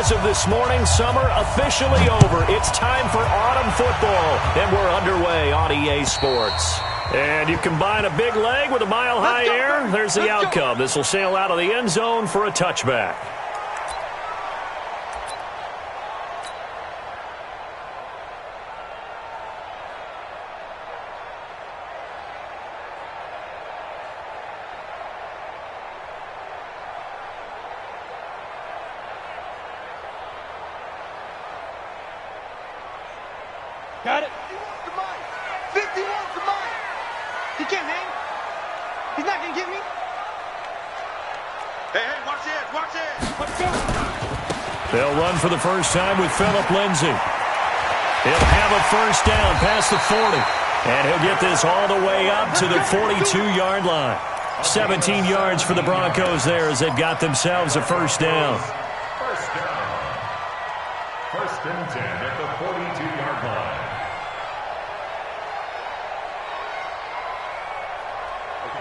As of this morning, summer officially over. It's time for autumn football, and we're underway on EA Sports. And you combine a big leg with a mile-high air, there's the outcome. This will sail out of the end zone for a touchback. Got it. 51 to mine. He can't hang. He's not going to get me. Hey, watch this, watch this. Let's go. They'll run for the first time with Phillip Lindsay. He'll have a first down past the 40. And he'll get this all the way up to the 42-yard line. 17 yards for the Broncos there as they've got themselves a first down. First down. First and 10 at the 42-yard line.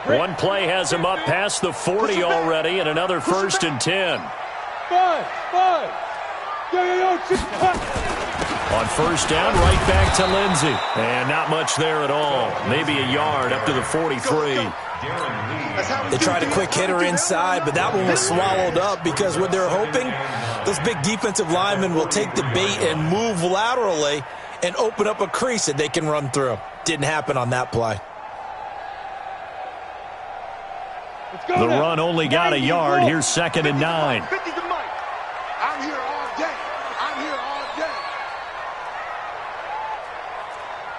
One play has him up past the 40 already, and another first and 10. Five. Yo. On first down, right back to Lindsay. And not much there at all. Maybe a yard up to the 43. They tried a quick hitter inside, but that one was swallowed up because what they're hoping, those big defensive linemen will take the bait and move laterally and open up a crease that they can run through. Didn't happen on that play. The run only got a yard. Here's second and 9. 50 to Mike. I'm here all day.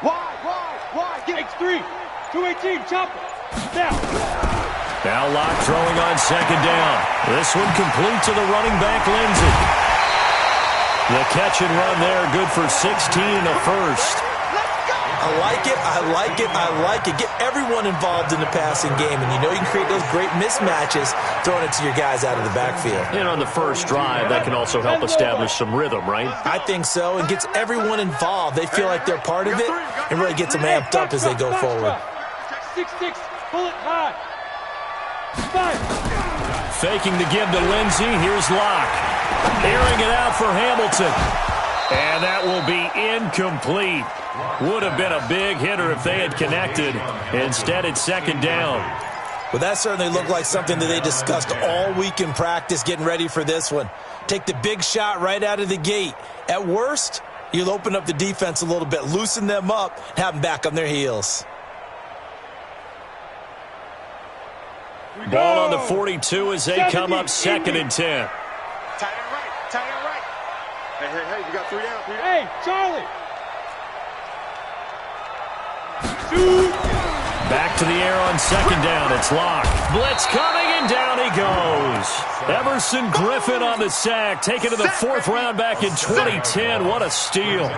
Why? Get X3. 218. Chopper. Now Locke throwing on second down. This one complete to the running back, Lindsay. The catch and run there, good for 16 and a first. I like it. Get everyone involved in the passing game, and you know you can create those great mismatches throwing it to your guys out of the backfield. And on the first drive, that can also help establish some rhythm, right? I think so, and gets everyone involved. They feel like they're part of it, and really gets them amped up as they go forward. 6-6, pull it high. 5. Faking the give to Lindsay. Here's Locke. Airing it out for Hamilton. And that will be incomplete. Would have been a big hitter if they had connected. Instead, it's second down. Well, that certainly looked like something that they discussed all week in practice getting ready for this one. Take the big shot right out of the gate. At worst, you'll open up the defense a little bit, loosen them up, have them back on their heels. Ball on the 42 as they come up second and 10. Tight end right. Hey, you got 3 down. Hey, Charlie. Shoot. Back to the air on second down. It's Locke. Blitz coming, and down he goes. Emerson Griffin on the sack. Taken to the 4th round back in 2010. What a steal.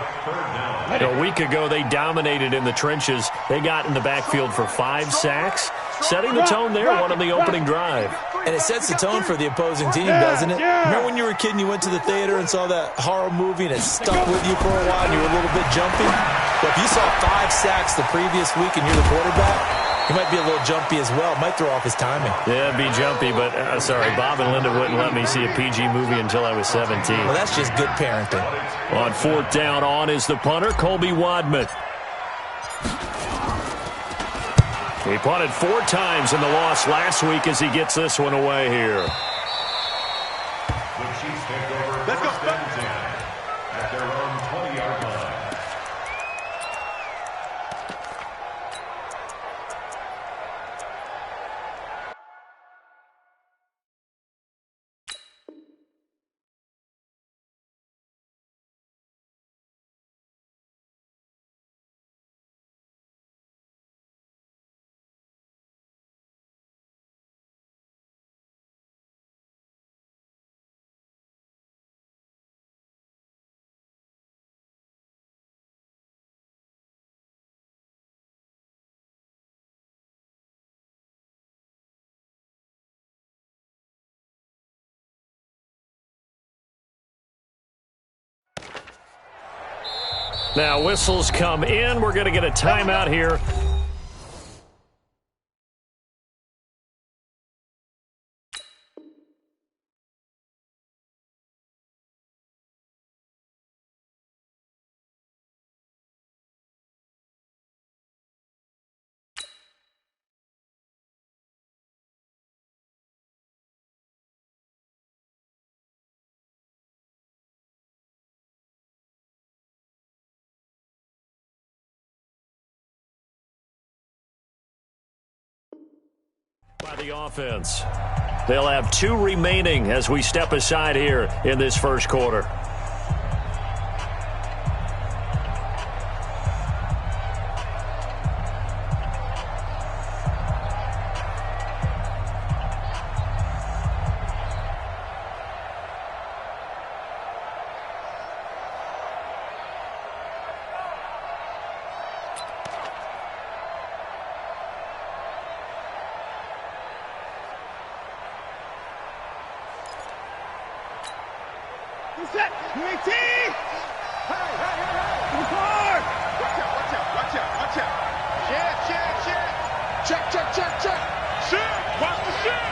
A week ago, they dominated in the trenches. They got in the backfield for 5 sacks, setting the tone there on the opening drive. And it sets the tone for the opposing team, doesn't it? Remember when you were a kid and you went to the theater and saw that horror movie and it stuck with you for a while and you were a little bit jumpy? Well, if you saw 5 sacks the previous week and you're the quarterback, he might be a little jumpy as well. Might throw off his timing. Yeah, it'd be jumpy, but sorry, Bob and Linda wouldn't let me see a PG movie until I was 17. Well, that's just good parenting. On 4th down, on is the punter, Colby Wadman. He punted 4 times in the loss last week as he gets this one away here. The Chiefs take over first and 10 at their own 20-yard line. Now whistles come in. We're going to get a timeout here. By the offense. They'll have 2 remaining as we step aside here in this first quarter. Set. 18. Hey. Hard. Watch out. Check. Shoot. Watch the shoot.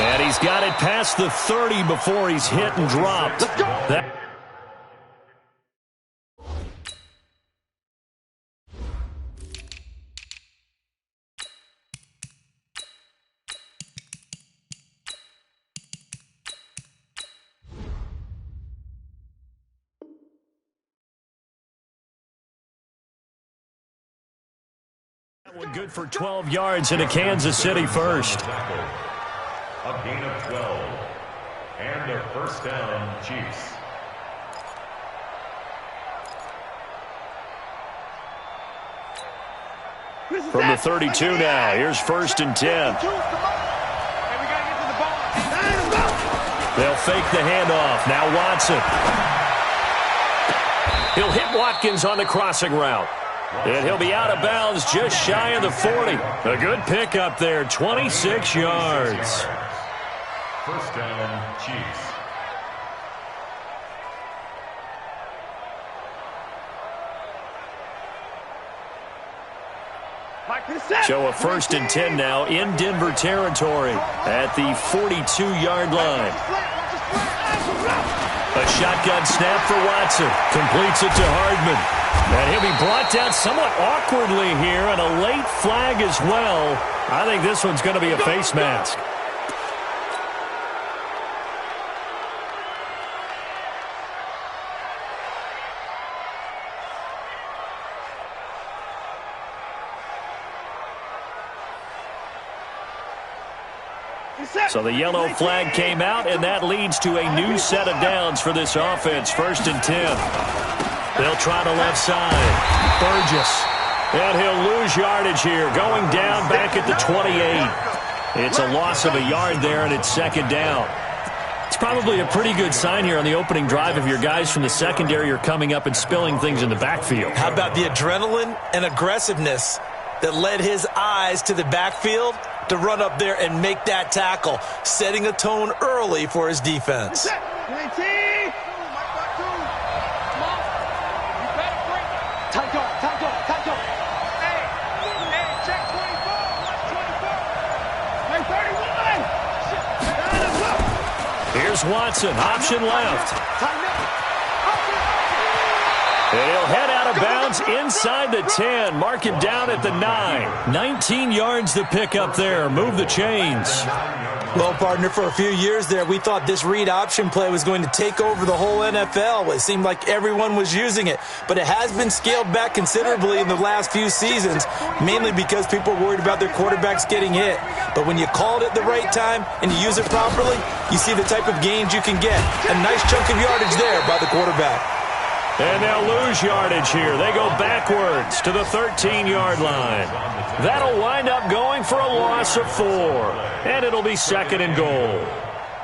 And he's got it past the 30 before he's hit and dropped. Let's go. One good for 12 yards into Kansas City first. A gain of 12. And a first down, Chiefs. From the 32 now, here's 1st and 10. They'll fake the handoff. Now Watson. He'll hit Watkins on the crossing route. And he'll be out of bounds just shy of the 40. A good pickup there, 26 yards. First down, Chiefs. So a 1st and 10 now in Denver territory at the 42-yard line. A shotgun snap for Watson. Completes it to Hardman. And he'll be brought down somewhat awkwardly here, and a late flag as well. I think this one's going to be a face mask. So the yellow flag came out, and that leads to a new set of downs for this offense. 1st and 10. They'll try the left side. Burgess. And he'll lose yardage here, going down back at the 28. It's a loss of a yard there, and it's 2nd down. It's probably a pretty good sign here on the opening drive if your guys from the secondary are coming up and spilling things in the backfield. How about the adrenaline and aggressiveness that led his eyes to the backfield to run up there and make that tackle, setting a tone early for his defense. Here's Watson, option left. And he'll head out of bounds inside the 10. Mark him down at the 9. 19 yards to pick up there. Move the chains. Well, partner, for a few years there, we thought this read option play was going to take over the whole NFL. It seemed like everyone was using it. But it has been scaled back considerably in the last few seasons, mainly because people are worried about their quarterbacks getting hit. But when you call it at the right time and you use it properly, you see the type of gains you can get. A nice chunk of yardage there by the quarterback. And they'll lose yardage here. They go backwards to the 13-yard line. That'll wind up going for a loss of 4. And it'll be 2nd and goal.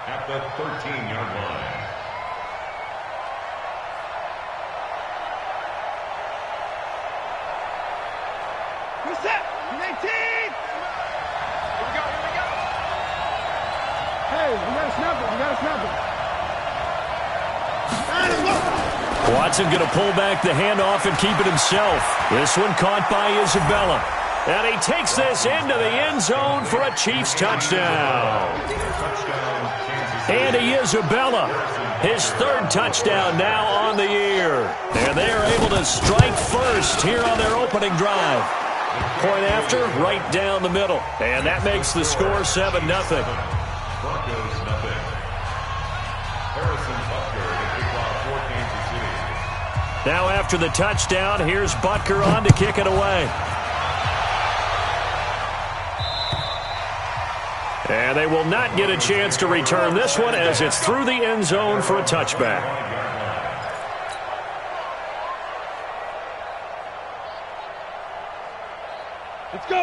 At the 13-yard line. Who's that? 18! Here we go. Hey, we got to snap it. Watson going to pull back the handoff and keep it himself. This one caught by Isabella. And he takes this into the end zone for a Chiefs touchdown. Andy Isabella, his 3rd touchdown now on the year. And they are able to strike first here on their opening drive. Point after, right down the middle. And that makes the score 7-0. Broncos nothing. Harrison Butker to kick off for Kansas City. Now after the touchdown, here's Butker on to kick it away. And they will not get a chance to return this one as it's through the end zone for a touchback.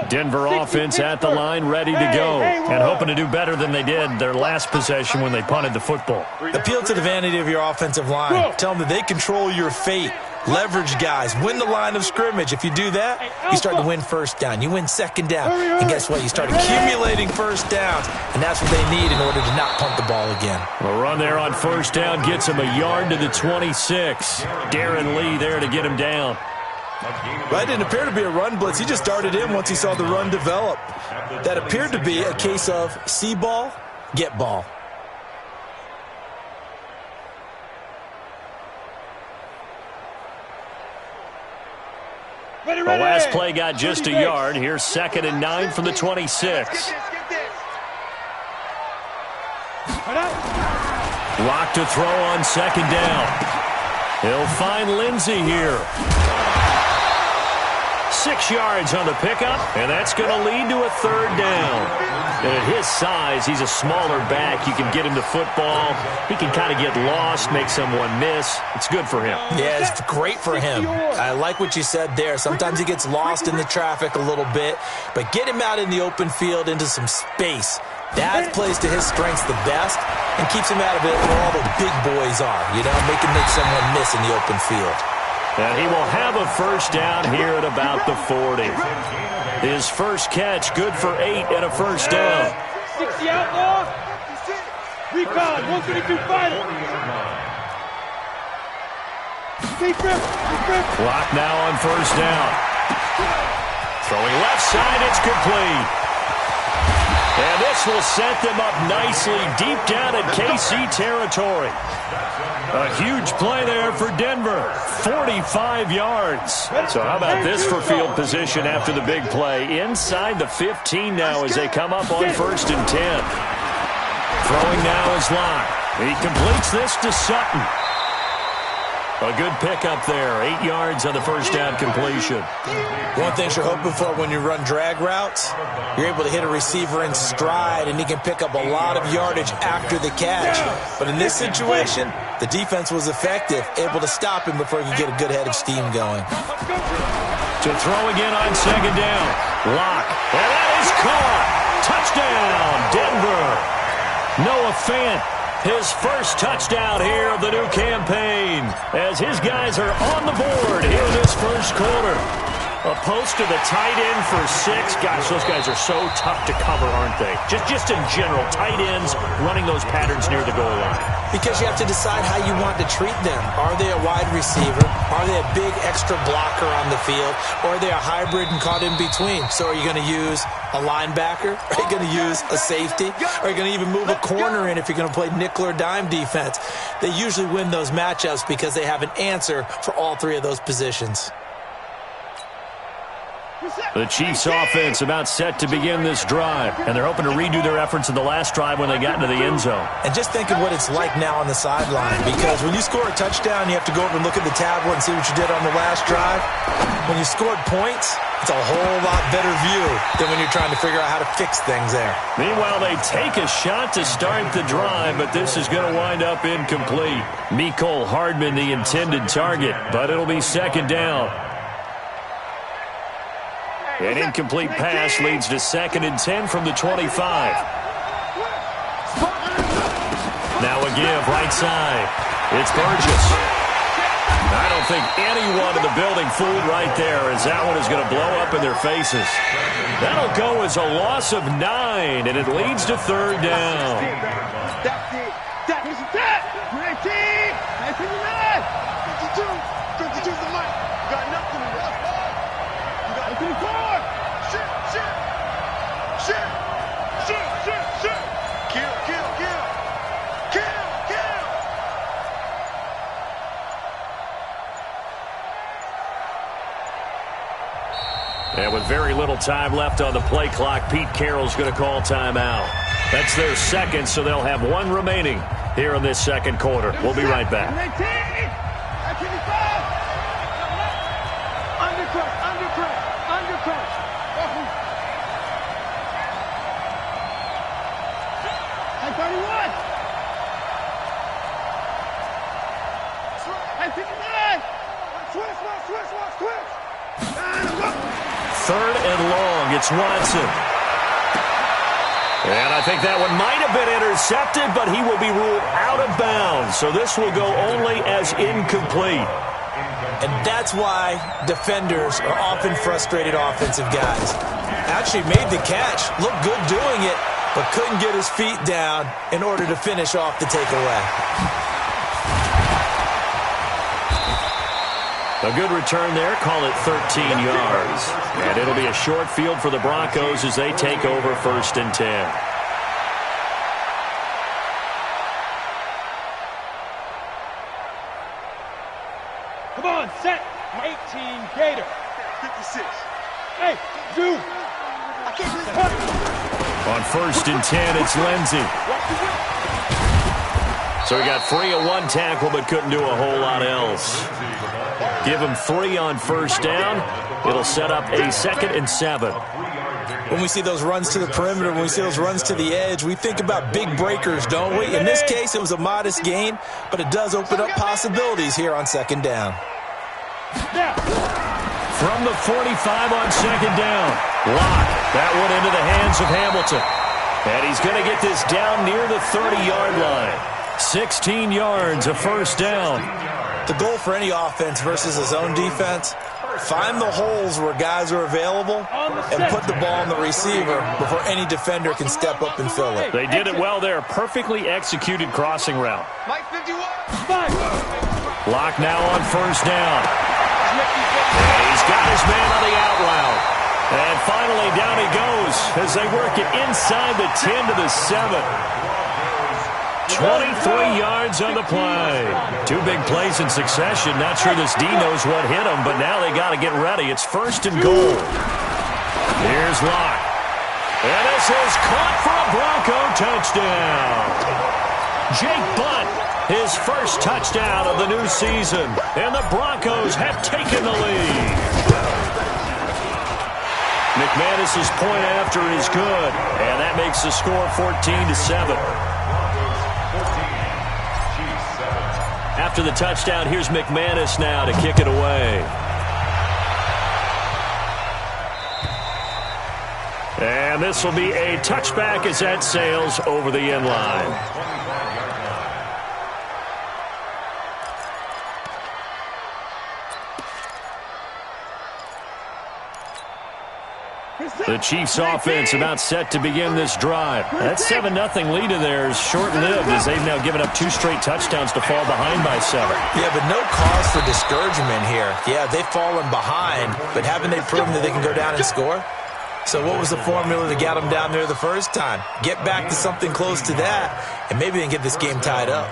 Denver offense at the line, ready to go, and hoping to do better than they did their last possession when they punted the football. Appeal to the vanity of your offensive line. Tell them that they control your fate. Leverage guys. Win the line of scrimmage. If you do that, you start to win first down. You win second down. And guess what? You start accumulating first downs, and that's what they need in order to not punt the ball again. A run there on first down gets him a yard to the 26. Darren Lee there to get him down. Well, it didn't appear to be a run blitz. He just started in once he saw the run develop. That appeared to be a case of see ball, get ball. The last play got just a yard. Here's 2nd and 9 from the 26. Lock to throw on 2nd down. He'll find Lindsey here. 6 yards on the pickup, and that's going to lead to a 3rd down. And at his size, he's a smaller back. You can get him to football. He can kind of get lost, make someone miss. It's good for him. Yeah, it's great for him. I like what you said there. Sometimes he gets lost in the traffic a little bit, but get him out in the open field into some space. That plays to his strengths the best and keeps him out of it where all the big boys are, you know, make someone miss in the open field. And he will have a first down here at about the 40. His first catch, good for 8 and a first down. 60 outlaw. Recon, 132 final. Clock now on first down. Throwing left side, it's complete. And this will set them up nicely deep down in KC territory. A huge play there for Denver. 45 yards. So how about this for field position after the big play? Inside the 15 now as they come up on 1st and 10. Throwing now is Locke. He completes this to Sutton. A good pickup there. 8 yards on the first down completion. One thing you're hoping for when you run drag routes, you're able to hit a receiver in stride, and he can pick up a lot of yardage after the catch. But in this situation, the defense was effective, able to stop him before he could get a good head of steam going. To throw again on 2nd down. Locke. And that is caught. Touchdown, Denver. Noah Fant. His first touchdown here of the new campaign as his guys are on the board here in this first quarter. A post to the tight end for 6. Gosh, those guys are so tough to cover, aren't they? Just in general, tight ends running those patterns near the goal line. Because you have to decide how you want to treat them. Are they a wide receiver? Are they a big extra blocker on the field? Or are they a hybrid and caught in between? So are you going to use a linebacker? Are you going to use a safety? Are you going to even move a corner in if you're going to play nickel or dime defense? They usually win those matchups because they have an answer for all 3 of those positions. The Chiefs offense about set to begin this drive, and they're hoping to redo their efforts in the last drive when they got into the end zone. And just think of what it's like now on the sideline, because when you score a touchdown, you have to go over and look at the tablet and see what you did on the last drive. When you scored points, it's a whole lot better view than when you're trying to figure out how to fix things there. Meanwhile, they take a shot to start the drive, but this is going to wind up incomplete. Mecole Hardman, the intended target, but it'll be 2nd down. An incomplete pass leads to 2nd and 10 from the 25. Now a give right side. It's Burgess. I don't think anyone in the building fooled right there, as that one is going to blow up in their faces. That'll go as a loss of 9, and it leads to 3rd down. That's it. That's it. 19. 52 is the mic. Got nothing. You got 54. Shoot. Kill. And with very little time left on the play clock, Pete Carroll's going to call timeout. That's their 2nd, so they'll have 1 remaining here in this 2nd quarter. We'll be right back. 3rd and long. It's Watson. And I think that one might have been intercepted, but he will be ruled out of bounds. So this will go only as incomplete. And that's why defenders are often frustrated offensive guys. Actually made the catch, looked good doing it, but couldn't get his feet down in order to finish off the takeaway. A good return there, call it 13 yards. And it'll be a short field for the Broncos as they take over 1st and 10. Come on, set. 18 Gator. 56. Hey, Drew. I can't do this. On 1st and 10, it's Lindsey. So he got free of one tackle but couldn't do a whole lot else. Give him 3 on 1st down. It'll set up a 2nd and 7. When we see those runs to the perimeter, when we see those runs to the edge, we think about big breakers, don't we? In this case, it was a modest gain, but it does open up possibilities here on 2nd down. From the 45 on 2nd down. Lock. That one into the hands of Hamilton. And he's going to get this down near the 30-yard line. 16 yards, a 1st down. The goal for any offense versus his own defense, find the holes where guys are available and put the ball on the receiver before any defender can step up and fill it. They did it well there. Perfectly executed crossing route. Mike 51. Lock now on 1st down. And he's got his man on the out route. And finally down he goes as they work it inside the 10 to the 7. 23 yards on the play. 2 big plays in succession. Not sure this D knows what hit him, but now they got to get ready. It's 1st and goal. Here's Locke. And this is caught for a Bronco touchdown. Jake Butt, his first touchdown of the new season. And the Broncos have taken the lead. McManus's point after is good. And that makes the score 14-7. After the touchdown, here's McManus now to kick it away. And this will be a touchback as that sails over the end line. The Chiefs' offense about set to begin this drive. That 7-0 lead of theirs short-lived as they've now given up 2 straight touchdowns to fall behind by 7. Yeah, but no cause for discouragement here. Yeah, they've fallen behind, but haven't they proven that they can go down and score? So what was the formula that got them down there the first time? Get back to something close to that, and maybe they can get this game tied up.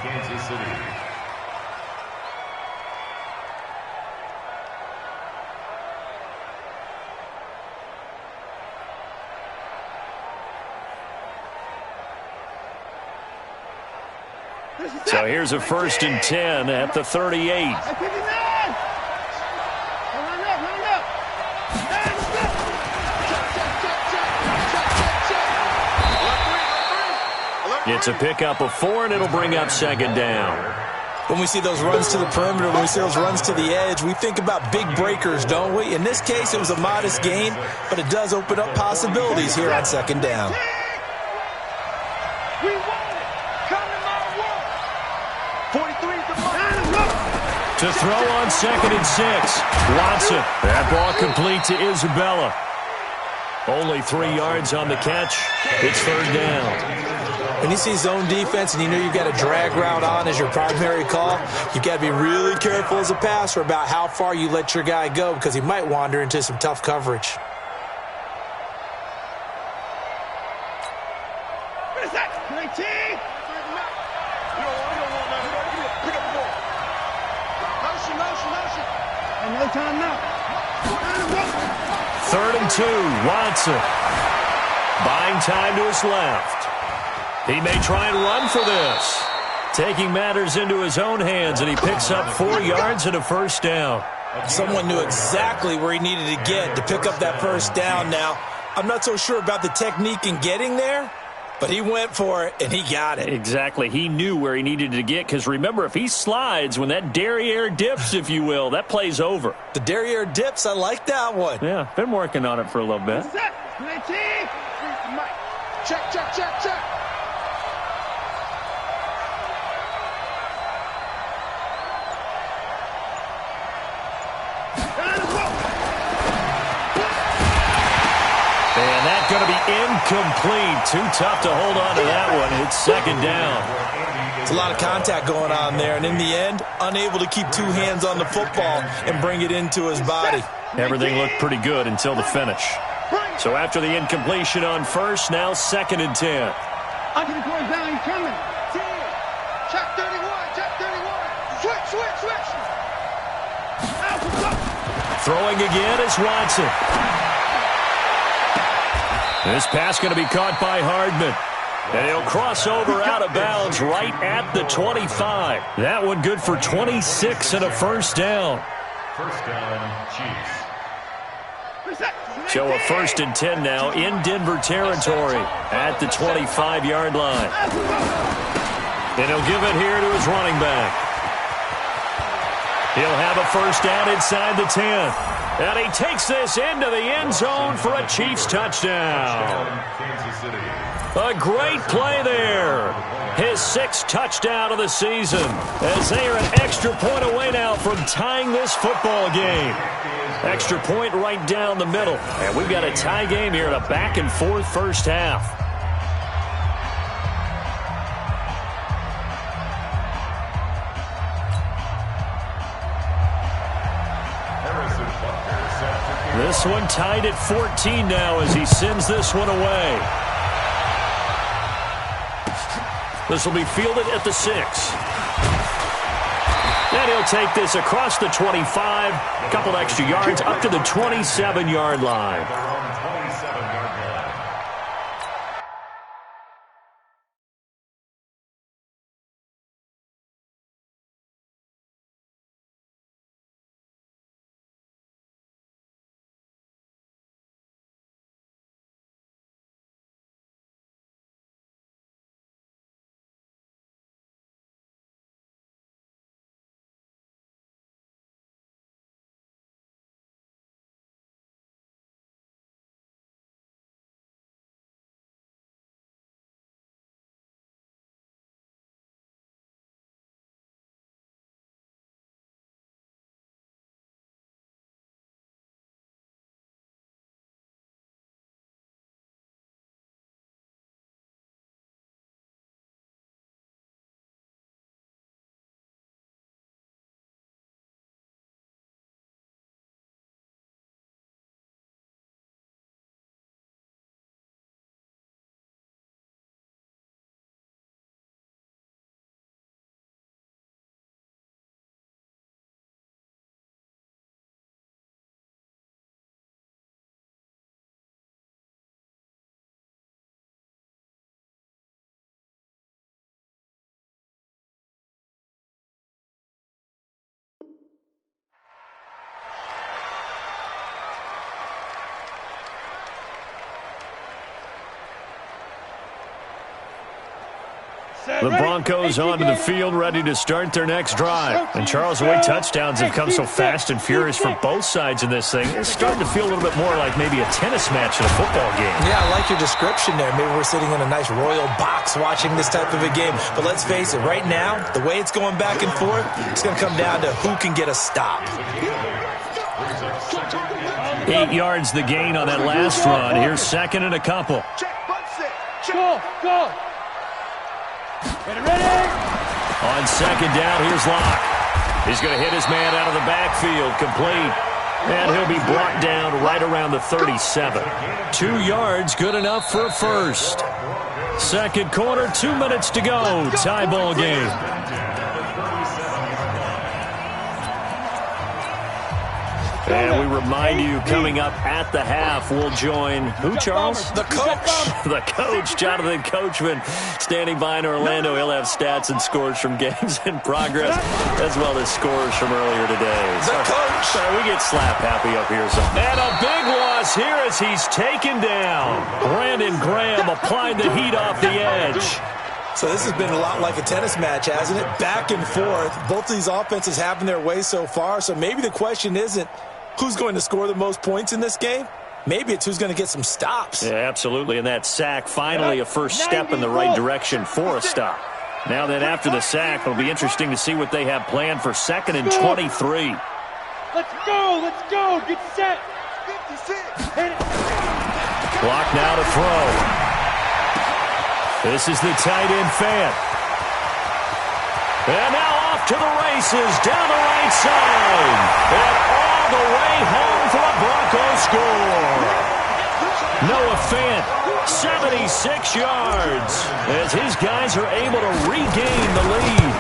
So here's a 1st and 10 at the 38. It's a pickup of 4, and it'll bring up 2nd down. When we see those runs to the perimeter, when we see those runs to the edge, we think about big breakers, don't we? In this case, it was a modest gain, but it does open up possibilities here on 2nd down. We won it. Come to my world. 43 is the money. To throw on 2nd and 6. Watson. That ball complete to Isabella. Only 3 yards on the catch. It's 3rd down. When you see zone defense and you know you've got a drag route on as your primary call, you've got to be really careful as a passer about how far you let your guy go because he might wander into some tough coverage. What is that? 19? You don't want that. Pick up the ball. Motion. And no time now. 3rd and 2. Watson. Buying time to his left. He may try and run for this. Taking matters into his own hands, and he picks up 4 yards and a 1st down. Someone knew exactly where he needed to get to pick up that 1st down now. I'm not so sure about the technique in getting there, But he went for it, and he got it. Exactly. He knew where he needed to get, because remember, if he slides, when that derriere dips, if you will, that play's over. The derriere dips, I like that one. Yeah, been working on it for a little bit. Set. 19. Check, check, check, check. And that's going to be incomplete. Too tough to hold on to that one. It's second down. It's a lot of contact going on there, and in the end, unable to keep two hands on the football and bring it into his body. Everything looked pretty good until the finish. So after the incompletion on first, now 2nd and 10. Under the goes down, he's coming. Check 31, check 31. Switch, switch, switch. Throwing again is Watson. This pass going to be caught by Hardman. And he'll cross over out of bounds right at the 25. That one good for 26 and a first down. First down, Chiefs. So a 1st and 10 now in Denver territory at the 25-yard line. And he'll give it here to his running back. He'll have a first down inside the 10. And he takes this into the end zone for a Chiefs touchdown. Kansas City. A great play there. His 6th touchdown of the season, as they are an extra point away now from tying this football game. Extra point right down the middle. And we've got a tie game here in a back-and-forth first half. This one tied at 14 now as he sends this one away. This will be fielded at the 6. And he'll take this across the 25, a couple extra yards up to the 27-yard line. The Broncos onto the field, ready to start their next drive. And Charles, the way touchdowns have come so fast and furious for both sides in this thing, it's starting to feel a little bit more like maybe a tennis match in a football game. Yeah, I like your description there. Maybe we're sitting in a nice royal box watching this type of a game. But let's face it, right now, the way it's going back and forth, it's going to come down to who can get a stop. 8 yards the gain on that last run. Here's 2nd and a couple. Go. Ready. On 2nd down, here's Locke. He's going to hit his man out of the backfield, complete. And he'll be brought down right around the 37. 2 yards, good enough for a first. Second quarter, 2 minutes to go. Tie ball game. And we remind you, coming up at the half, we'll join who, Charles? The coach. The coach, Jonathan Coachman, standing by in Orlando. He'll have stats and scores from games in progress, as well as scores from earlier today. The coach. We get slap happy up here. And a big loss here as he's taken down. Brandon Graham applied the heat off the edge. So this has been a lot like a tennis match, hasn't it? Back and forth. Both of these offenses having their way so far. So maybe the question isn't who's going to score the most points in this game. Maybe it's who's going to get some stops. Yeah, absolutely. And that sack, finally a first step in the right direction for a stop. Now then, after the sack, it'll be interesting to see what they have planned for 2nd and 23. Let's go, get set. 56. Clock now to throw. This is the tight end Fant. And now off to the races, down the right side. And all the way home for a Broncos score. Noah Fant, 76 yards, as his guys are able to regain the lead.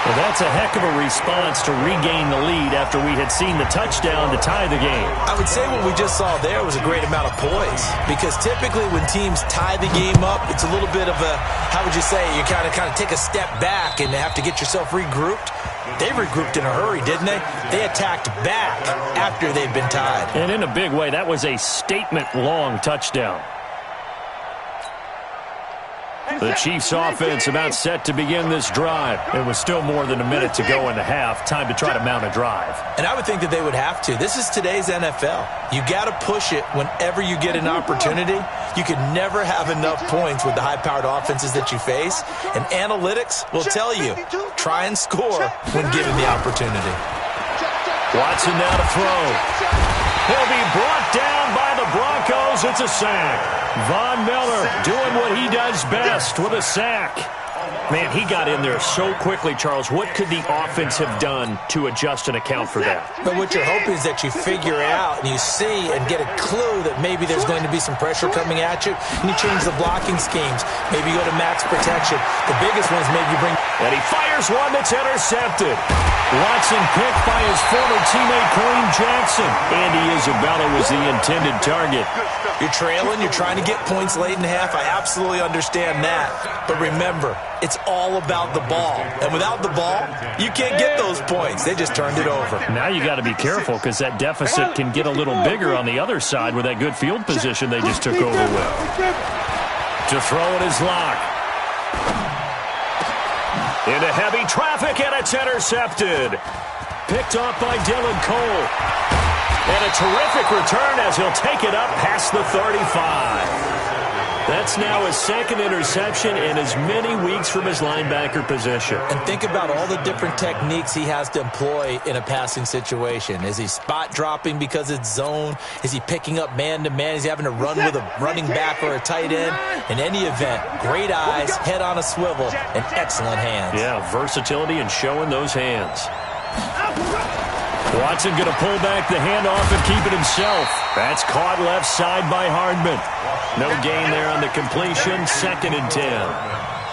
Well, that's a heck of a response to regain the lead after we had seen the touchdown to tie the game. I would say what we just saw there was a great amount of poise, because typically when teams tie the game up, it's a little bit of a, how would you say, you kind of take a step back and have to get yourself regrouped. They regrouped in a hurry, didn't they? They attacked back after they'd been tied. And in a big way, that was a statement-long touchdown. The Chiefs offense about set to begin this drive. It was still more than a minute to go in the half. Time to try to mount a drive. And I would think that they would have to. This is today's NFL. You got to push it whenever you get an opportunity. You can never have enough points with the high-powered offenses that you face. And analytics will tell you, try and score when given the opportunity. Watson now to throw. He'll be brought down by the Broncos. It's a sack. Von Miller doing what he does best with a sack. Man, he got in there so quickly, Charles. What could the offense have done to adjust and account for that? But what you're hoping is that you figure out and you see and get a clue that maybe there's going to be some pressure coming at you, and you change the blocking schemes. Maybe you go to max protection. The biggest one is maybe you bring... And he fires one that's intercepted. Watson picked by his former teammate Kareem Jackson. Andy Isabella was the intended target. You're trailing. You're trying to get points late in the half. I absolutely understand that. But remember, it's all about the ball. And without the ball, you can't get those points. They just turned it over. Now you got to be careful because that deficit can get a little bigger on the other side with that good field position they just took over with. To throw it is Locke. Into heavy traffic, and it's intercepted. Picked off by Dylan Cole. And a terrific return as he'll take it up past the 35. That's now his second interception in as many weeks from his linebacker position. And think about all the different techniques he has to employ in a passing situation. Is he spot dropping because it's zone? Is he picking up man-to-man? Is he having to run with a running back or a tight end? In any event, great eyes, head on a swivel, and excellent hands. Yeah, versatility and showing those hands. Watson going to pull back the handoff and keep it himself. That's caught left side by Hardman. No gain there on the completion. 2nd and 10.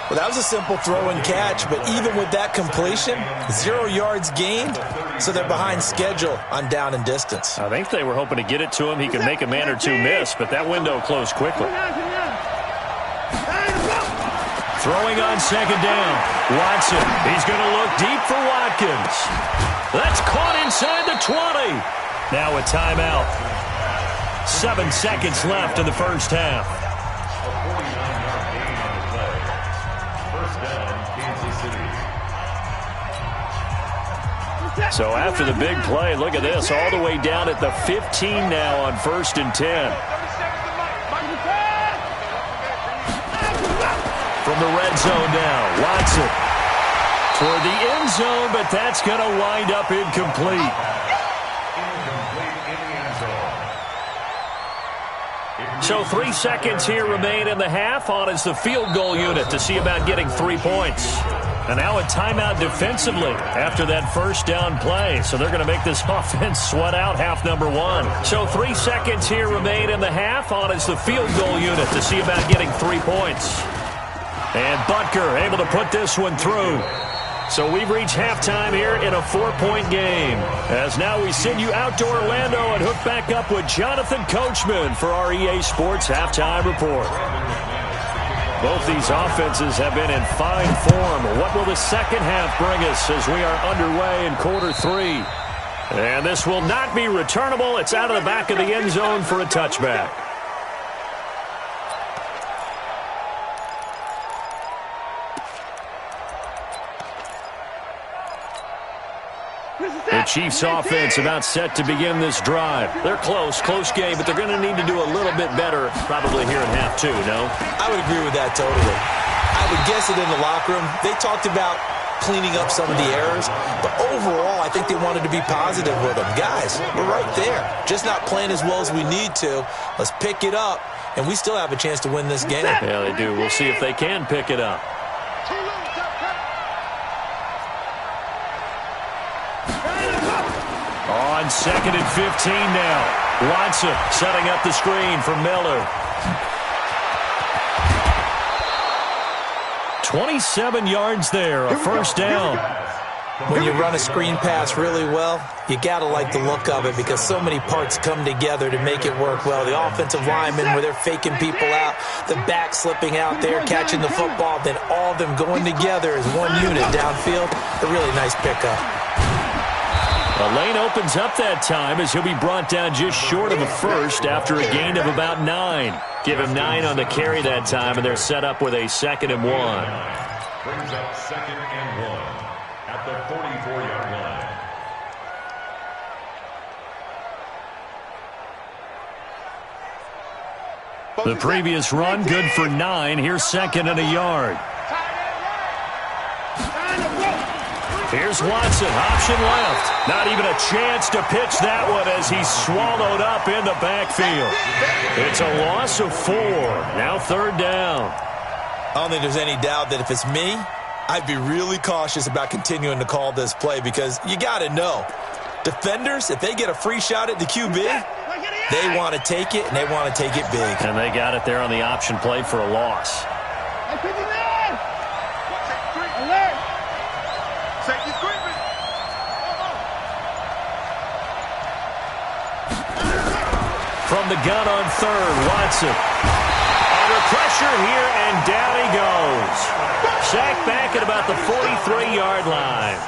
Well, that was a simple throw and catch, but even with that completion, 0 yards gained, so they're behind schedule on down and distance. I think they were hoping to get it to him. He could make a man or two miss, but that window closed quickly. Throwing on 2nd down. Watson. He's going to look deep for Watkins. That's caught inside the 20. Now a timeout. 7 seconds left in the first half. A 49-yard gain on the play. First down, Kansas City. So after the big play, look at this. All the way down at the 15 now on 1st and 10. From the red zone now, Watson. Toward the end zone, but that's going to wind up incomplete. Incomplete in the end zone. So 3 seconds here remain in the half. On is the field goal unit to see about getting 3 points. And now a timeout defensively after that first down play. So they're going to make this offense sweat out half number 1. So 3 seconds here remain in the half. On is the field goal unit to see about getting 3 points. And Butker able to put this one through. So we've reached halftime here in a 4-point game. As now we send you out to Orlando and hook back up with Jonathan Coachman for our EA Sports Halftime Report. Both these offenses have been in fine form. What will the second half bring us as we are underway in quarter 3? And this will not be returnable. It's out of the back of the end zone for a touchback. The Chiefs offense about set to begin this drive. They're close game, but they're going to need to do a little bit better probably here in half two, no? I would agree with that totally. I would guess it in the locker room. They talked about cleaning up some of the errors, but overall I think they wanted to be positive with them. Guys, we're right there. Just not playing as well as we need to. Let's pick it up, and we still have a chance to win this game. Yeah, they do. We'll see if they can pick it up. On 2nd and 15 now. Watson setting up the screen for Miller. 27 yards there, a first down. When you run a screen pass really well, you got to like the look of it because so many parts come together to make it work well. The offensive linemen, where they're faking people out, the back slipping out there, catching the football, then all of them going together as one unit downfield. A really nice pickup. The lane opens up that time as he'll be brought down just short of a first after a gain of about 9. Give him 9 on the carry that time, and they're set up with a 2nd and 1. Brings up 2nd and 1 at the 44-yard line. The previous run, good for 9. Here's 2nd and a yard. Here's Watson, option left. Not even a chance to pitch that one as he's swallowed up in the backfield. It's a loss of 4. Now 3rd down. I don't think there's any doubt that if it's me, I'd be really cautious about continuing to call this play because you got to know. Defenders, if they get a free shot at the QB, they want to take it, and they want to take it big. And they got it there on the option play for a loss. From the gun on 3rd, Watson. Under pressure here, and down he goes. Sacked back at about the 43-yard line.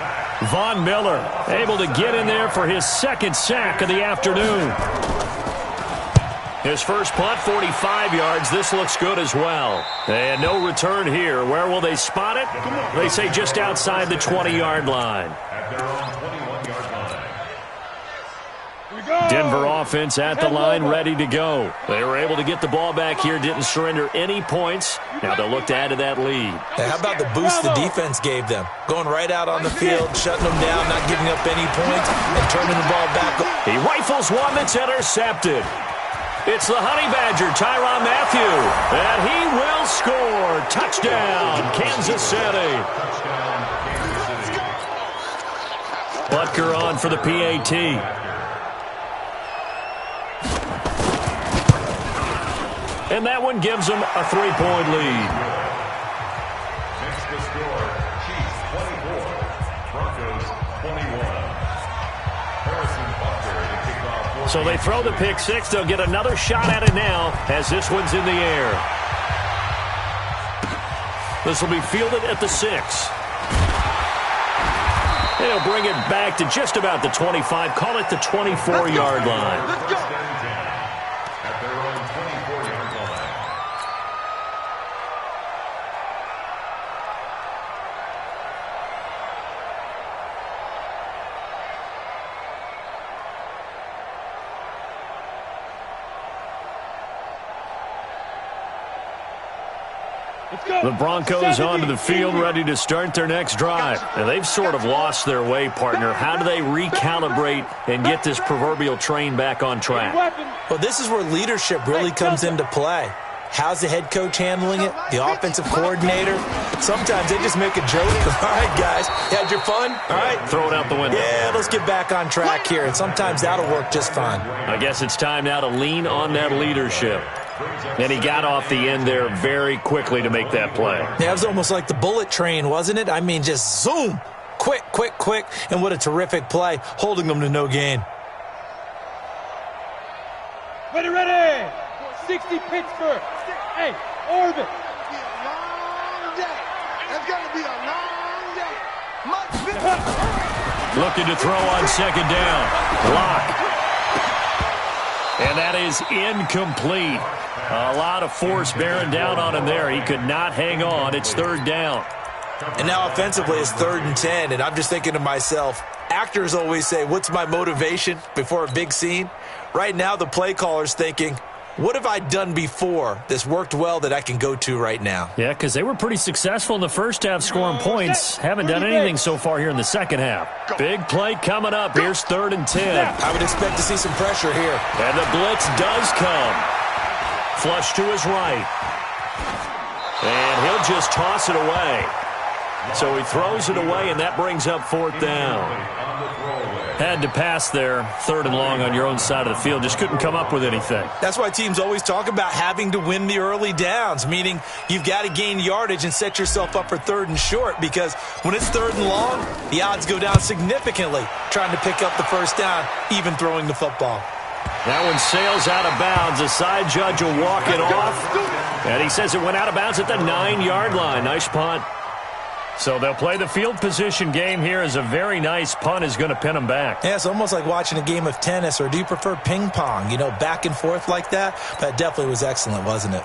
Von Miller able to get in there for his 2nd sack of the afternoon. His first punt, 45 yards. This looks good as well. And no return here. Where will they spot it? They say just outside the 20-yard line. At their own 21-yard line. Denver offense at the line, ready to go. They were able to get the ball back here, didn't surrender any points. Now they'll look to add to that lead. Hey, how about the boost the defense gave them? Going right out on the field, shutting them down, not giving up any points, and turning the ball back. He rifles one that's intercepted. It's the Honey Badger, Tyrann Mathieu, and he will score. Touchdown, Kansas City. Butker on for the PAT. And that one gives them a 3-point lead. Makes the score, Chiefs 24, Broncos 21. Harrison Butker to kick off. So they throw the pick 6. They'll get another shot at it now as this one's in the air. This will be fielded at the 6. They'll bring it back to just about the 25. Call it the 24-yard line. Let's go. At their own 24-yard line. The Broncos onto the field, ready to start their next drive. And they've sort of lost their way, partner. How do they recalibrate and get this proverbial train back on track? Well, this is where leadership really comes into play. How's the head coach handling it? The offensive coordinator? Sometimes they just make a joke. All right, guys, you had your fun? All right. Throw it out the window. Yeah, let's get back on track here. And sometimes that'll work just fine. I guess it's time now to lean on that leadership. And he got off the end there very quickly to make that play. Yeah, it was almost like the bullet train, wasn't it? I mean, just zoom. Quick, quick, quick. And what a terrific play, holding them to no gain. Ready, ready. 60 Pittsburgh. Hey, orbit. Long day. That's going to be a long day. Looking to throw on second down. Block. And that is incomplete. A lot of force bearing down on him there. He could not hang on. It's third down. And now offensively it's 3rd and 10, and I'm just thinking to myself, actors always say, what's my motivation before a big scene? Right now the play caller's thinking, what have I done before that's worked well that I can go to right now? Yeah, because they were pretty successful in the first half scoring points. Haven't done anything so far here in the second half. Big play coming up. Here's 3rd and 10. I would expect to see some pressure here. And the blitz does come. Flush to his right. And he'll just toss it away. So he throws it away, and that brings up 4th down. Had to pass there, 3rd and long on your own side of the field. Just couldn't come up with anything. That's why teams always talk about having to win the early downs, meaning you've got to gain yardage and set yourself up for 3rd and short, because when it's 3rd and long, the odds go down significantly trying to pick up the first down, even throwing the football. That one sails out of bounds. The side judge will walk it off. And he says it went out of bounds at the 9-yard line. Nice punt. So they'll play the field position game here as a very nice punt is going to pin them back. Yeah, it's almost like watching a game of tennis, or do you prefer ping pong? You know, back and forth like that? That definitely was excellent, wasn't it?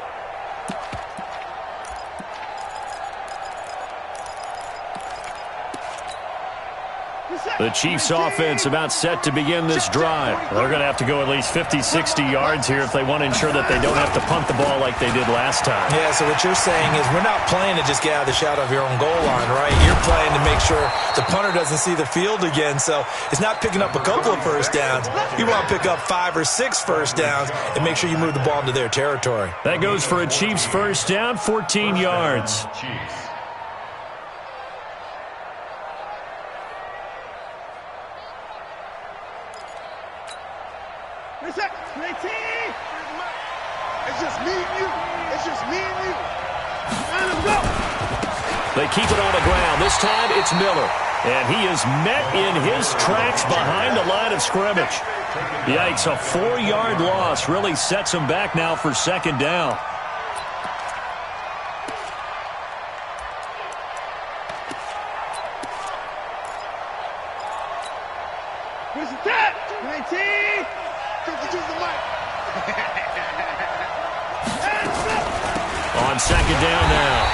The Chiefs offense about set to begin this drive. They're going to have to go at least 50, 60 yards here if they want to ensure that they don't have to punt the ball like they did last time. Yeah, so what you're saying is we're not playing to just get out of the shadow of your own goal line, right? You're playing to make sure the punter doesn't see the field again. So it's not picking up a couple of first downs. You want to pick up 5 or 6 first downs and make sure you move the ball into their territory. That goes for a Chiefs first down, 14 yards. They keep it on the ground. This time it's Miller. And he is met in his tracks behind the line of scrimmage. Yikes, a 4-yard loss really sets him back now for second down. Where's the tap? 19. 52's the mic. On second down now.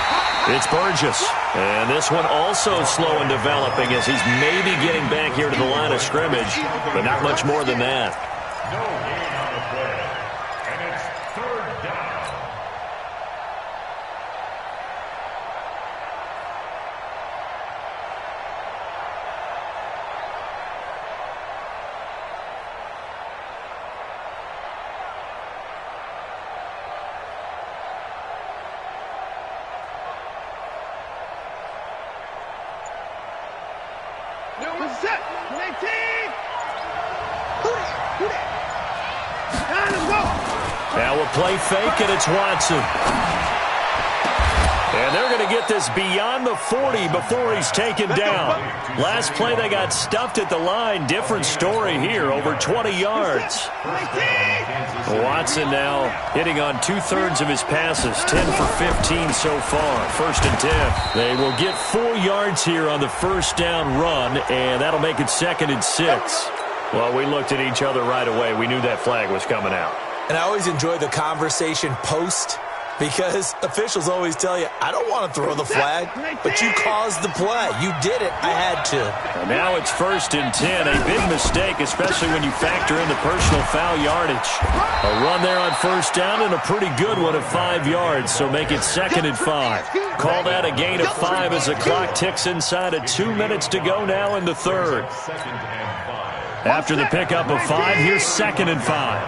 It's Burgess. And this one also slow in developing as he's maybe getting back here to the line of scrimmage, but not much more than that. No gain on the play. And it's 3rd down. What's that? 19. Now we'll play fake, and it's Watson. And they're going to get this beyond the 40 before he's taken down. Last play, they got stuffed at the line. Different story here, over 20 yards. Watson now hitting on 2/3 of his passes, 10 for 15 so far. 1st and 10. They will get 4 yards here on the first down run, and that'll make it 2nd and 6. Well, we looked at each other right away. We knew that flag was coming out. And I always enjoy the conversation post, because officials always tell you, I don't want to throw the flag, but you caused the play. You did it. I had to. And now it's 1st and 10. A big mistake, especially when you factor in the personal foul yardage. A run there on first down and a pretty good one of 5 yards, so make it 2nd and 5. Call that a gain of 5 as the clock ticks inside of 2 minutes to go now in the 3rd. After the pickup of 5, here's 2nd and 5.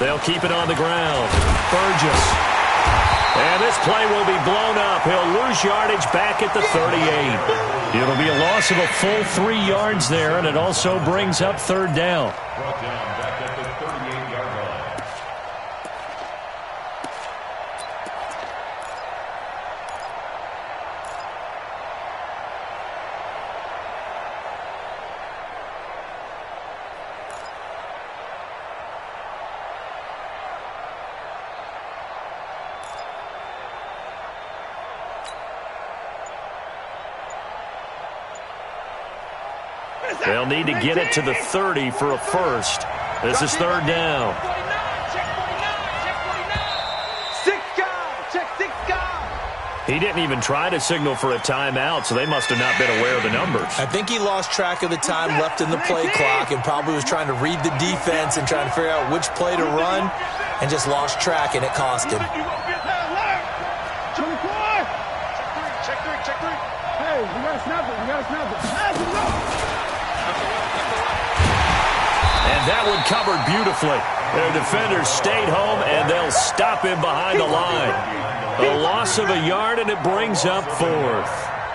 They'll keep it on the ground. Burgess. And this play will be blown up. He'll lose yardage back at the 38. It'll be a loss of a full 3 yards there, and it also brings up 3rd down. Brought down back at the 38-yard line. They'll need to get it to the 30 for a first. This is third down. He didn't even try to signal for a timeout, so they must have not been aware of the numbers. I think he lost track of the time left in the play clock and probably was trying to read the defense and trying to figure out which play to run and just lost track, and it cost him. Check three. Hey, we gotta snap it. And that one covered beautifully. Their defenders stayed home, and they'll stop him behind the line. A loss of a yard, and it brings up fourth.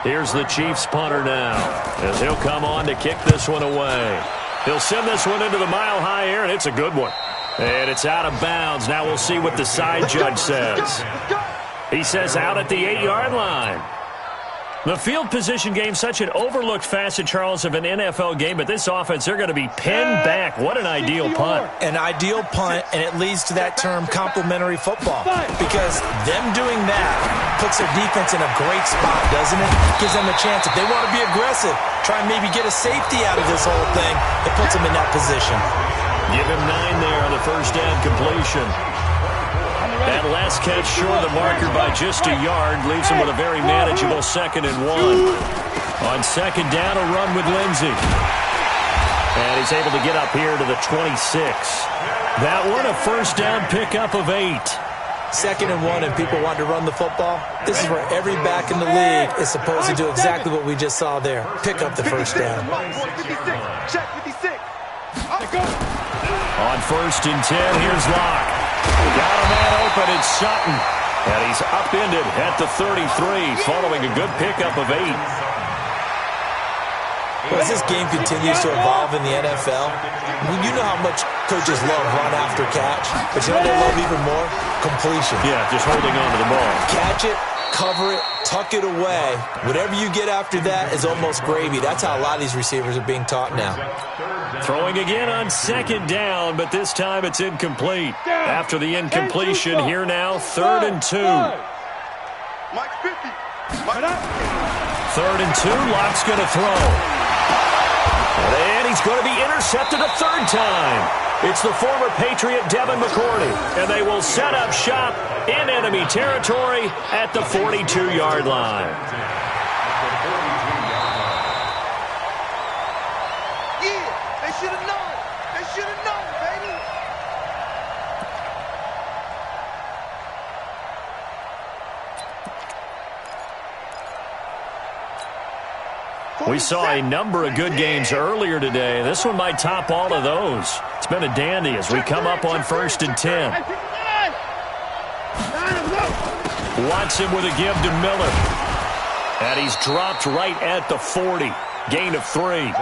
Here's the Chiefs punter now, as he'll come on to kick this one away. He'll send this one into the mile-high air, and it's a good one. And it's out of bounds. Now we'll see what the side judge says. He says out at the 8-yard line. The field position game, such an overlooked facet, Charles, of an NFL game, but this offense, they're going to be pinned back. What an ideal punt. An ideal punt, and it leads to that term complementary football, because them doing that puts their defense in a great spot, doesn't it? Gives them a chance. If they want to be aggressive, try and maybe get a safety out of this whole thing, it puts them in that position. Give him 9 there on the first down completion. That last catch short of the marker by just a yard leaves him with a very manageable 2nd and 1. On second down, a run with Lindsey. And he's able to get up here to the 26. That one, a first down pickup of 8. 2nd and 1, and people want to run the football. This is where every back in the league is supposed to do exactly what we just saw there. Pick up the first down. On first and 10, here's Locke. Got a man open, it's Sutton. And he's upended at the 33, following a good pickup of 8. Well, as this game continues to evolve in the NFL, you know how much coaches love run after catch, but you know what they love even more? Completion. Yeah, just holding on to the ball. Catch it, cover it, tuck it away. Whatever you get after that is almost gravy. That's how a lot of these receivers are being taught now. Throwing again on second down, but this time it's incomplete. After the incompletion, here now, 3rd and 2. 3rd and 2, Locke's going to throw. And he's going to be intercepted a 3rd time. It's the former Patriot Devin McCourty, and they will set up shop in enemy territory at the 42-yard line. We saw a number of good games earlier today. This one might top all of those. It's been a dandy as we come up on 1st and 10. Watson with a give to Miller. And he's dropped right at the 40. Gain of 3.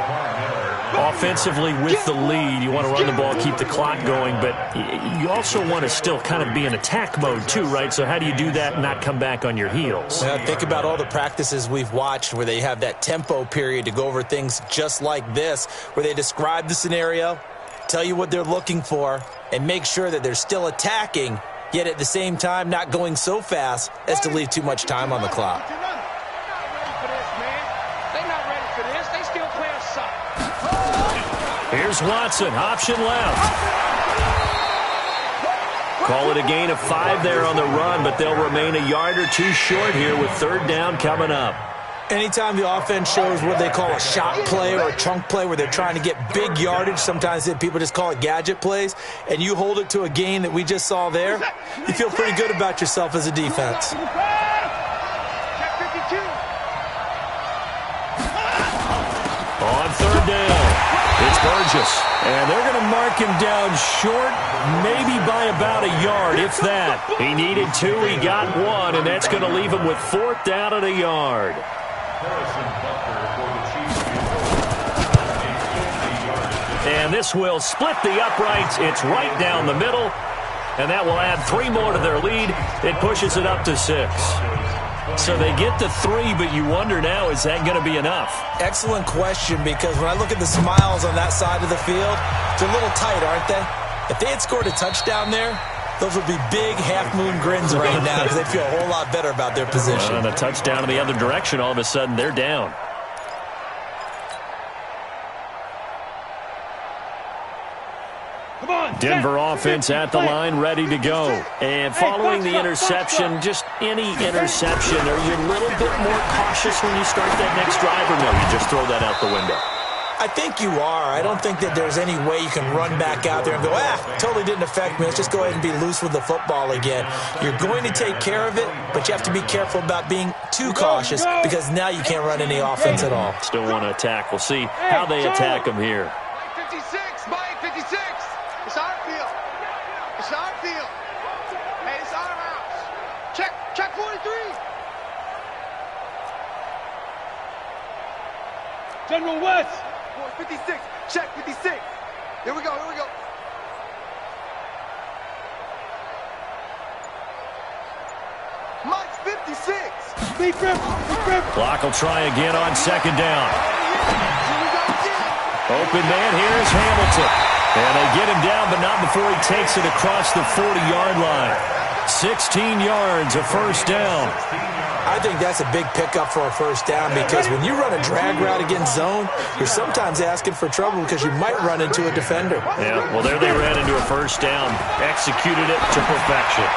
Offensively with the lead, you want to run the ball, keep the clock going, but you also want to still kind of be in attack mode too, right? So how do you do that and not come back on your heels? Think about all the practices we've watched where they have that tempo period to go over things just like this, where they describe the scenario, tell you what they're looking for, and make sure that they're still attacking, yet at the same time not going so fast as to leave too much time on the clock. Here's Watson, option left. Call it a gain of 5 there on the run, but they'll remain a yard or 2 short here with 3rd down coming up. Anytime the offense shows what they call a shot play or a chunk play where they're trying to get big yardage, sometimes people just call it gadget plays, and you hold it to a gain that we just saw there, you feel pretty good about yourself as a defense. On 3rd down, it's Burgess. And they're going to mark him down short, maybe by about a yard, if that. He needed 2, he got 1, and that's going to leave him with 4th down and a yard. And this will split the uprights. It's right down the middle, and that will add 3 more to their lead. It pushes it up to 6. So they get to 3, but you wonder now, is that going to be enough? Excellent question, because when I look at the smiles on that side of the field, they're a little tight, aren't they? If they had scored a touchdown there, those would be big half-moon grins right now because they feel a whole lot better about their position. And a touchdown in the other direction, all of a sudden, they're down. Come on. Denver offense at the line, ready to go. And following the interception, just any interception, are you a little bit more cautious when you start that next drive, or no, you just throw that out the window? I think you are. I don't think that there's any way you can run back out there and go, totally didn't affect me. Let's just go ahead and be loose with the football again. You're going to take care of it, but you have to be careful about being too cautious because now you can't run any offense at all. Still want to attack. We'll see how they attack them here. Mike 56, Mike 56. It's our field. It's our field. Hey, it's our house. Check 43. General West. 56, check 56. Here we go. Mike's 56. Big grip. Clock will try again on second down. Open man, here's Hamilton. And they get him down, but not before he takes it across the 40-yard line. 16 yards, a first down. I think that's a big pickup for a first down because when you run a drag route against zone, you're sometimes asking for trouble because you might run into a defender. Yeah, well, there they ran into a first down. Executed it to perfection.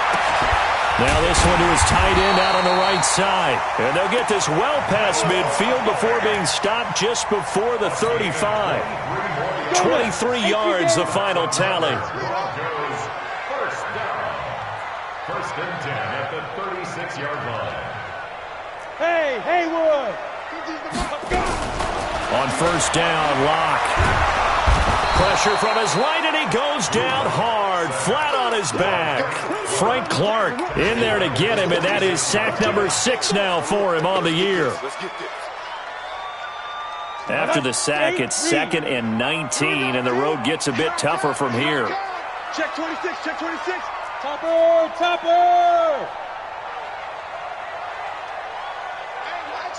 Now this one to his tight end out on the right side. And they'll get this well past midfield before being stopped just before the 35. 23 yards, the final tally. First down. First and 10 at the 36-yard line. Hey, Haywood. On first down, Locke. Pressure from his right, and he goes down hard, flat on his back. Frank Clark in there to get him, and that is sack number 6 now for him on the year. After the sack, it's 2nd and 19, and the road gets a bit tougher from here. Check 26. Topper.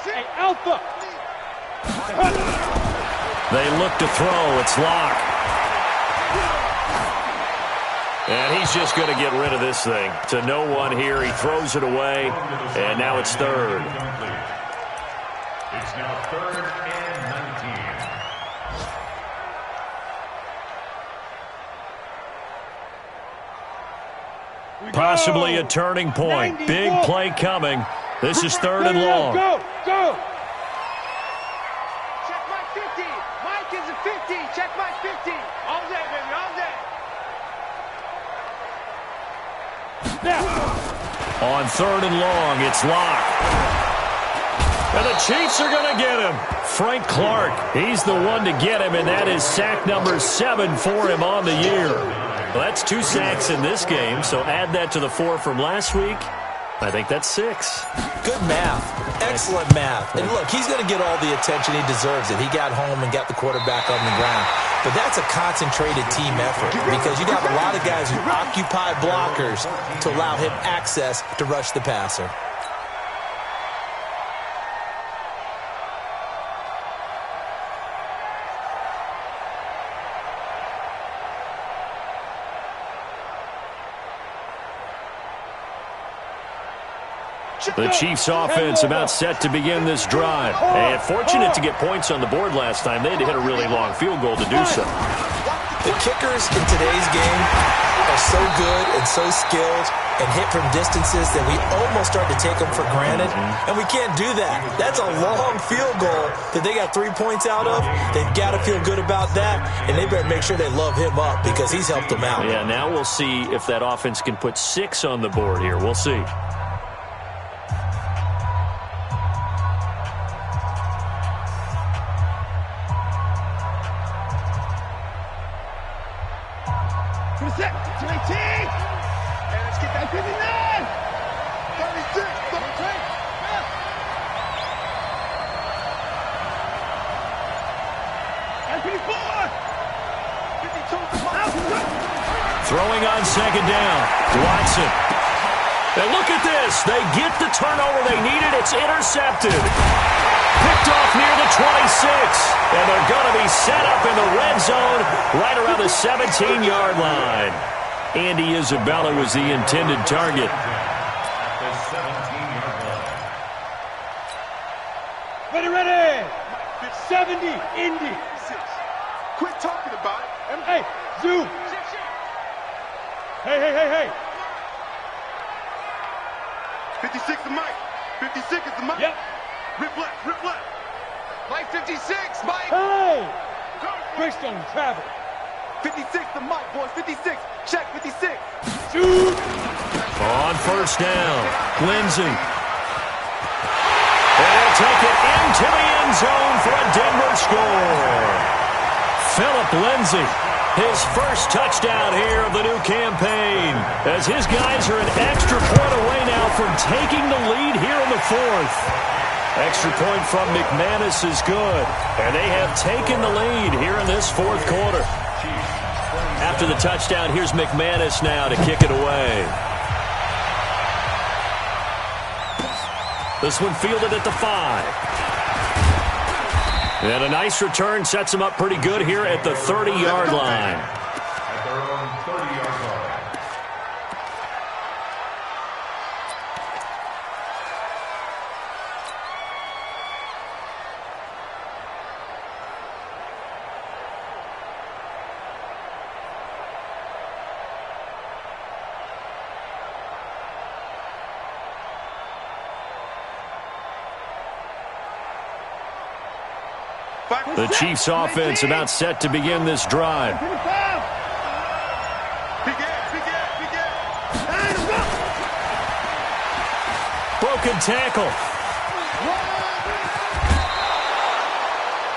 Hey, Alpha. They look to throw. It's Locke. And he's just going to get rid of this thing. To no one here. He throws it away, and now it's 3rd. It's now 3rd and 19. Possibly a turning point. Big play coming. This is 3rd and long. Go. Check Mike 50. Mike is a 50. Check Mike 50. All day, baby, all day. On 3rd and long, it's Locke. And the Chiefs are going to get him. Frank Clark, he's the one to get him, and that is sack number 7 for him on the year. Well, that's 2 sacks in this game, so add that to the 4 from last week. I think that's 6. Good math. Excellent math. And look, he's going to get all the attention. He deserves it. He got home and got the quarterback on the ground. But that's a concentrated team effort because you got a lot of guys who occupy blockers to allow him access to rush the passer. The Chiefs offense about set to begin this drive. And fortunate to get points on the board last time. They had to hit a really long field goal to do so. The kickers in today's game are so good and so skilled and hit from distances that we almost start to take them for granted. And we can't do that. That's a long field goal that they got 3 points out of. They've got to feel good about that. And they better make sure they love him up because he's helped them out. Yeah, now we'll see if that offense can put 6 on the board here. We'll see. Throwing on second down. Watson. And look at this. They get the turnover they needed. It's intercepted. Picked off near the 26. And they're going to be set up in the red zone right around the 17-yard line. Andy Isabella was the intended target. Ready. 70, Indy. Quit talking about it. Hey, Zoom. Hey. 56 the Mike. 56 is the Mike. Yep. Rip left. Mike 56, Mike. Hey! Greystone, travel. 56 the Mike, boys. 56. Check 56. Shoot! On first down, Lindsey. And he'll take it into the end zone for a Denver score. Philip Lindsey, his first touchdown here of the new campaign, as his guys are an extra point away now from taking the lead here in the fourth. Extra point from McManus is good, and they have taken the lead here in this fourth quarter. After the touchdown, here's McManus now to kick it away. This one fielded at the 5. And a nice return sets him up pretty good here at the 30-yard line. At their own 30-yard line. The Chiefs offense about set to begin this drive. Broken tackle.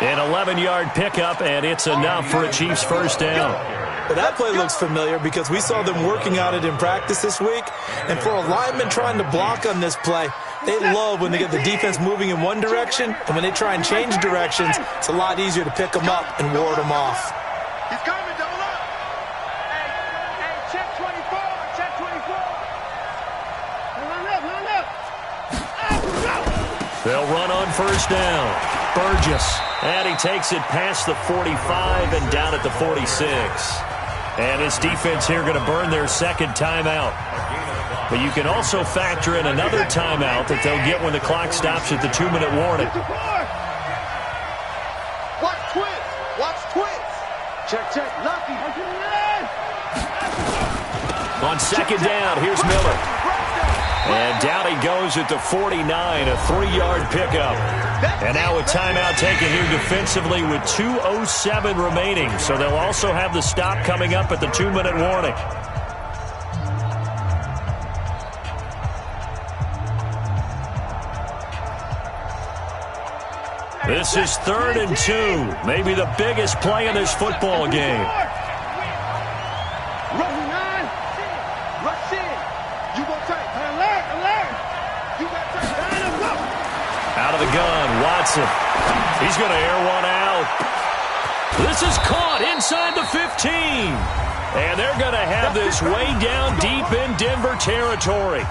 An 11-yard pickup, and it's enough for a Chiefs first down. Well, that play looks familiar because we saw them working on it in practice this week. And for a lineman trying to block on this play, they love when they get the defense moving in one direction, and when they try and change directions, it's a lot easier to pick them up and ward them off. He's coming, double up. Hey, check 24, check 24. Line up. They'll run on first down. Burgess, and he takes it past the 45 and down at the 46. And his defense here going to burn their second timeout. But you can also factor in another timeout that they'll get when the clock stops at the 2-minute warning. Watch twins. Check. Lucky. On second down, here's Miller. And down he goes at the 49, a 3-yard pickup. And now a timeout taken here defensively with 2:07 remaining. So they'll also have the stop coming up at the 2-minute warning. This is 3rd and 2, maybe the biggest play in this football game. Rush in. You gonna take. Alert. You got to take. Out of the gun, Watson. He's going to air one out. This is caught inside the 15. And they're going to have this way down deep in Denver territory.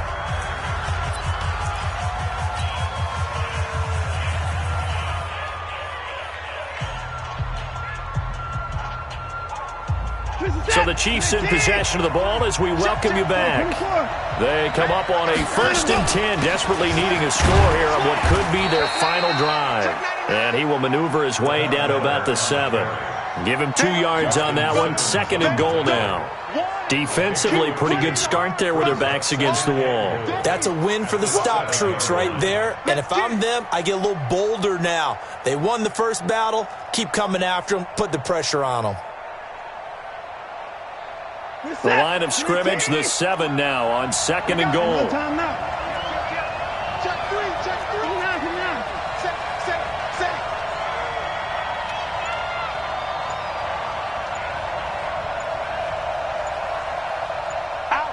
So the Chiefs in possession of the ball as we welcome you back. They come up on a 1st and 10, desperately needing a score here on what could be their final drive. And he will maneuver his way down to about the 7. Give him 2 yards on that one. 2nd and goal now. Defensively, pretty good start there with their backs against the wall. That's a win for the stop troops right there. And if I'm them, I get a little bolder now. They won the first battle. Keep coming after them. Put the pressure on them. The line of scrimmage, the 7 now on 2nd and goal. Check 3. Set. Out.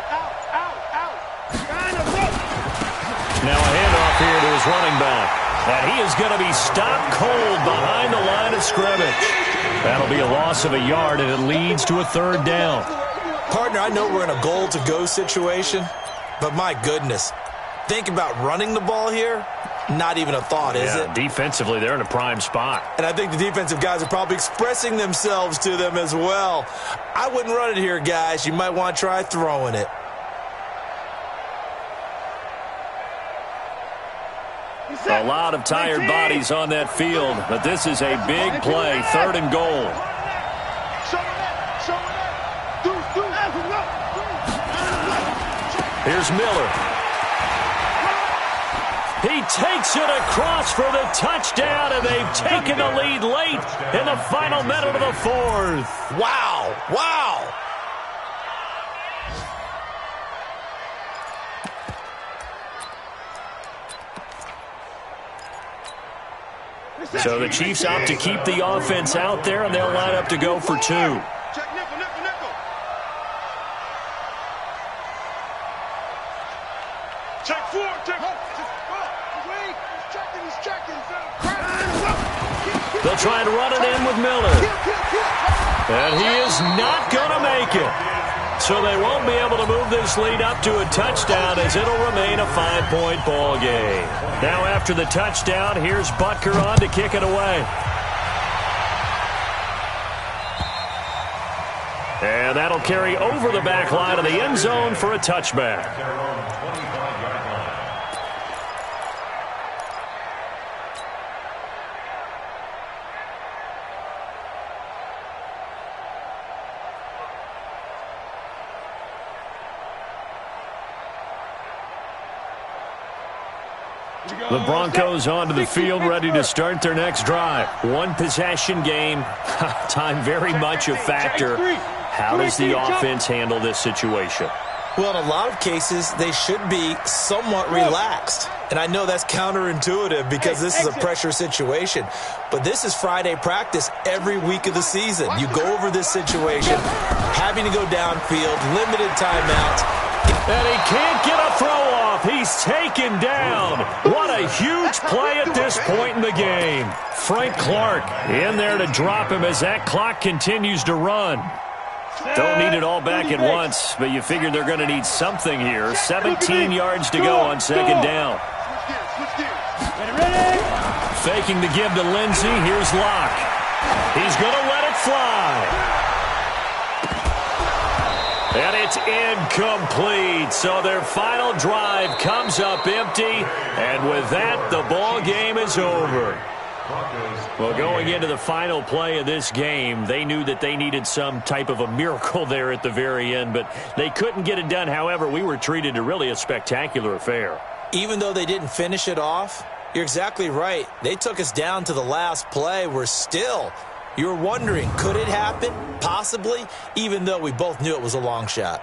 Now a handoff here to his running back. And he is going to be stopped cold behind the line of scrimmage. That'll be a loss of a yard, and it leads to a 3rd down. Partner, I know we're in a goal-to-go situation, but my goodness, think about running the ball here, not even a thought, is it? Defensively, they're in a prime spot. And I think the defensive guys are probably expressing themselves to them as well. I wouldn't run it here, guys. You might want to try throwing it. A lot of tired bodies on that field, but this is a big play, 3rd and goal. Here's Miller. He takes it across for the touchdown, and they've taken the lead late in the final minute of the fourth. Wow. Wow. So the Chiefs opt to keep the offense out there, and they'll line up to go for 2. Check nickel, nickel, nickel. Check 4. Check. He's checking. They'll try and run it in with Miller. And he is not going to make it. So they won't be able to move this lead up to a touchdown, as it'll remain a 5-point ball game. Now after the touchdown, here's Butker on to kick it away. And that'll carry over the back line of the end zone for a touchback. The Broncos onto the field, ready to start their next drive. One possession game. Time very much a factor. How does the offense handle this situation? Well, in a lot of cases, they should be somewhat relaxed. And I know that's counterintuitive because this is a pressure situation. But this is Friday practice every week of the season. You go over this situation, having to go downfield, limited timeouts. And he can't get a throw off. He's taken down. What a huge play at this point in the game. Frank Clark in there to drop him as that clock continues to run. Don't need it all back at once, but you figure they're going to need something here. 17 yards to go on second down. Faking the give to Lindsey. Here's Locke. He's going to let it fly. And it's incomplete. So their final drive comes up empty. And with that, the ball game is over. Well, going into the final play of this game, they knew that they needed some type of a miracle there at the very end, but they couldn't get it done. However, we were treated to really a spectacular affair. Even though they didn't finish it off, you're exactly right. They took us down to the last play. You're wondering, could it happen? Possibly, even though we both knew it was a long shot.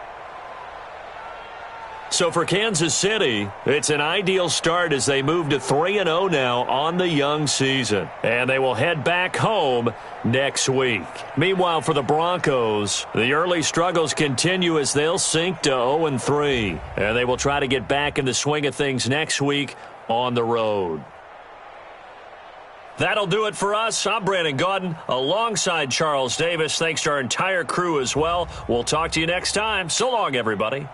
So for Kansas City, it's an ideal start as they move to 3-0 now on the young season. And they will head back home next week. Meanwhile, for the Broncos, the early struggles continue as they'll sink to 0-3. And they will try to get back in the swing of things next week on the road. That'll do it for us. I'm Brandon Gaudin alongside Charles Davis. Thanks to our entire crew as well. We'll talk to you next time. So long, everybody.